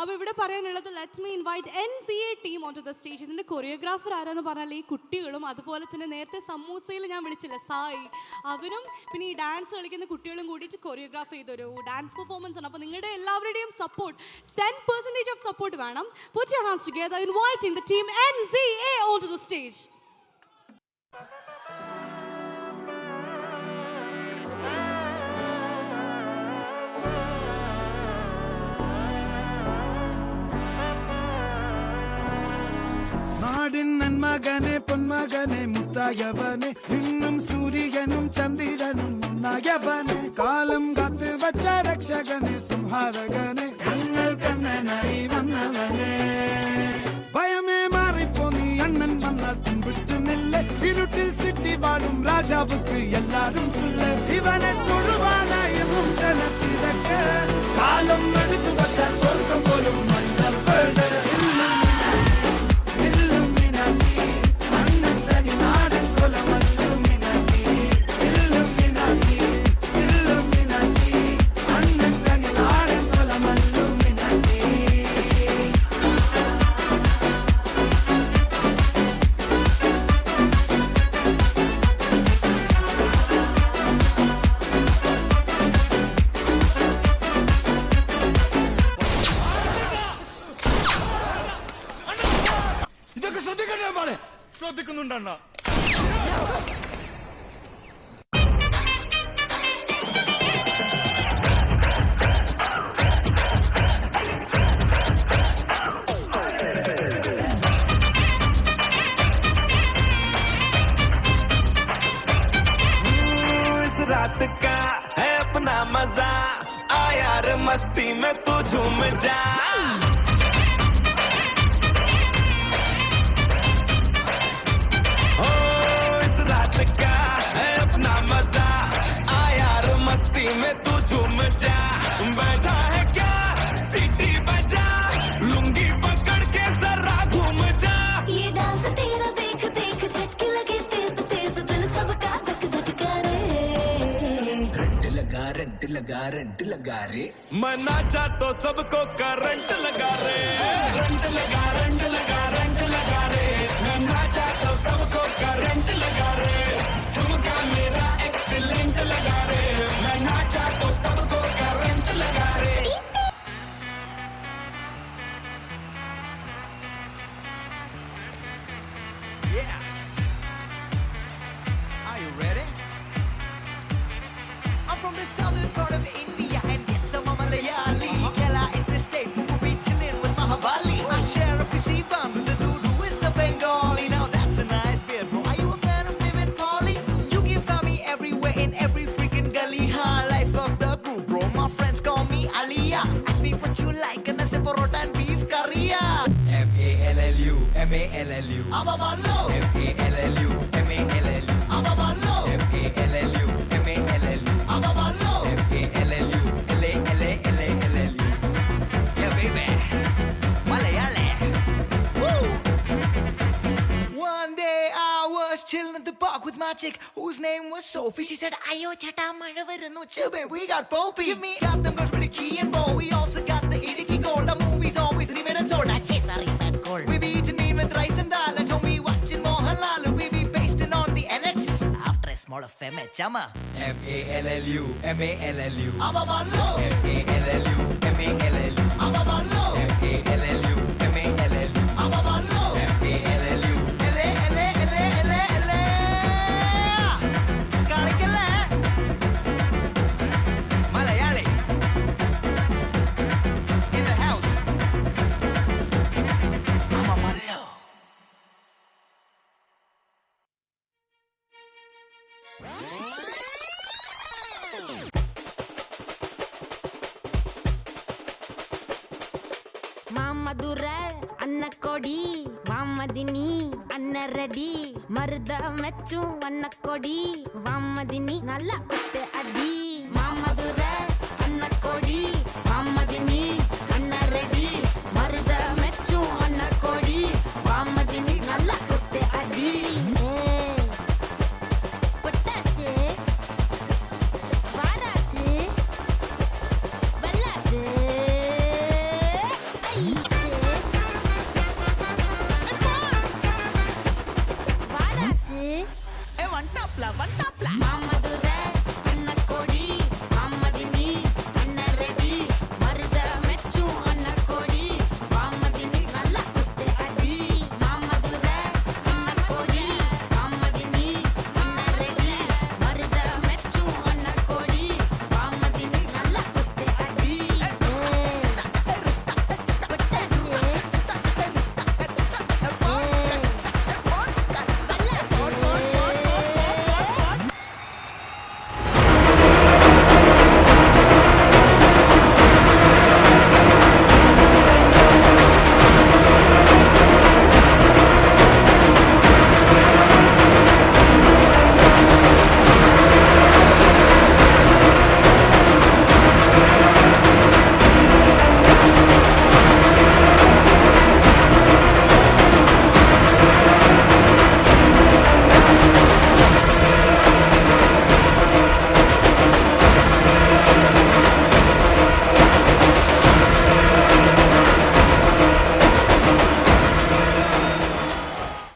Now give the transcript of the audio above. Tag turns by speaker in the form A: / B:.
A: അപ്പോൾ ഇവിടെ പറയാനുള്ളത് let me invite NCA team on to the stage. ഇതിൻ്റെ കൊറിയോഗ്രാഫർ ആരാന്ന് പറഞ്ഞാൽ ഈ കുട്ടികളും അതുപോലെ തന്നെ നേരത്തെ സമൂസയിൽ ഞാൻ വിളിച്ചില്ല സായി, അവനും പിന്നെ ഈ ഡാൻസ് കളിക്കുന്ന കുട്ടികളും കൂടിയിട്ട് കൊറിയോഗ്രാഫ് ചെയ്തൊരു ഡാൻസ് പെർഫോമൻസ് ആണ്. അപ്പോൾ നിങ്ങളുടെ എല്ലാവരുടെയും സപ്പോർട്ട് 10% ഓഫ് സപ്പോർട്ട് വേണം. Put your hands together inviting the team NCA on to the stage.
B: നാടിൻ നന്മകനെ പൊന്മകനെ മുത്തായവനെ നിന്നും സൂര്യനും ചന്ദ്രനും ഒന്നായവനെ കാലം കാത്ത് വച്ച രക്ഷകനെ സംഹാരകനെ ഞങ്ങൾ കണ്ണനായി വന്നവനെ ഭയമേ മാറിപ്പോ നീ അണ്ണൻ വന്നാൽ തുമ്പിട്ടുന്നില്ല ഇരുട്ടിൽ സിറ്റി വാഴും രാജാവുക്ക് എല്ലാരും സുല്ല ഇവനെ തൊഴുവാനായി ജനത്തിരക്ക് കാലം എടുത്തു വച്ചാൽ സ്വർഗം പോലും മണ്ണപ്പേട്
C: ശ്രദ്ധിക്കുന്നുണ്ടണ്ണ.
D: रात का है अपना मजा आ यार मस्ती में तू झूम जा का है अपना मजा आ यार मस्ती में तू झूम जा बैठा है क्या सीटी बजा लुंगी पकड़ के जरा घूम जा
E: ये डांस तेरा देख देख झटके लगे तेज तेज दिल सबका धक धक करे
D: रंट लगा रे मैं नाचा तो सबको करंट लगा रे रंट लगा रे मैं नाचा तो सबको करंट लगा रे तुमका मेरा एक्सीलेंट लगा रे मैं नाचा तो सबको करंट लगा रे Yeah. Are you ready? I'm from the southern part of India and yes, I'm a Malayali. Kerala is the state who will be chilling with Mahabali. I share a fishy bun with the dude who is a Bengali. Now that's a nice beard, bro. Are you a fan of Tim and Polly? You can find me everywhere in every freaking gully. High life of the group, bro. My friends call me Aliyah. Ask me what you like and I say parota and beef curry. M-A-L-L-U, M-A-L-L-U. I'm a ballo. M-A-L-L-U, M-A-L-L-U. I'm a ballo. M-A-L-L-U, M-A-L-L-U. I'm a ballo. M-A-L-L-U, L-A-L-A-L-A-L-U. Yeah, baby. Malayali. Woo! One day I was chilling at the park with my chick whose name was Sophie. She said, Ayo chata mara varunu chill, babe. We got Popey. Give me got them girls with the key and bow. We also got the Idiki gold. The movies always remain unsold. I chase the remain gold. We be eating meat with rice and dal. And Tommy watching Mohanlal. We be pasting on the NH. After a small FM, chama. M-A-L-L-U, M-A-L-L-U. I'm a ballo. M-A-L-L-U, M-A-L-L-U. I'm a ballo. M-A-L-L-U, M-A-L-L-U. I'm a ballo. M-A-L-L-U, L-A-L-A-L-A-L-A. Kalikalla. Malayali. In the house. I'm a ballo.
F: ಮಾಮಧುರ ಅನ್ನ ಕೊಡಿ ವಾಮದಿನಿ ಅನ್ನ ready ಮರ್ದ ಮೆಚ್ಚು ಅನ್ನ ಕೊಡಿ ವಾಮದಿನಿ ನಲ್ಲ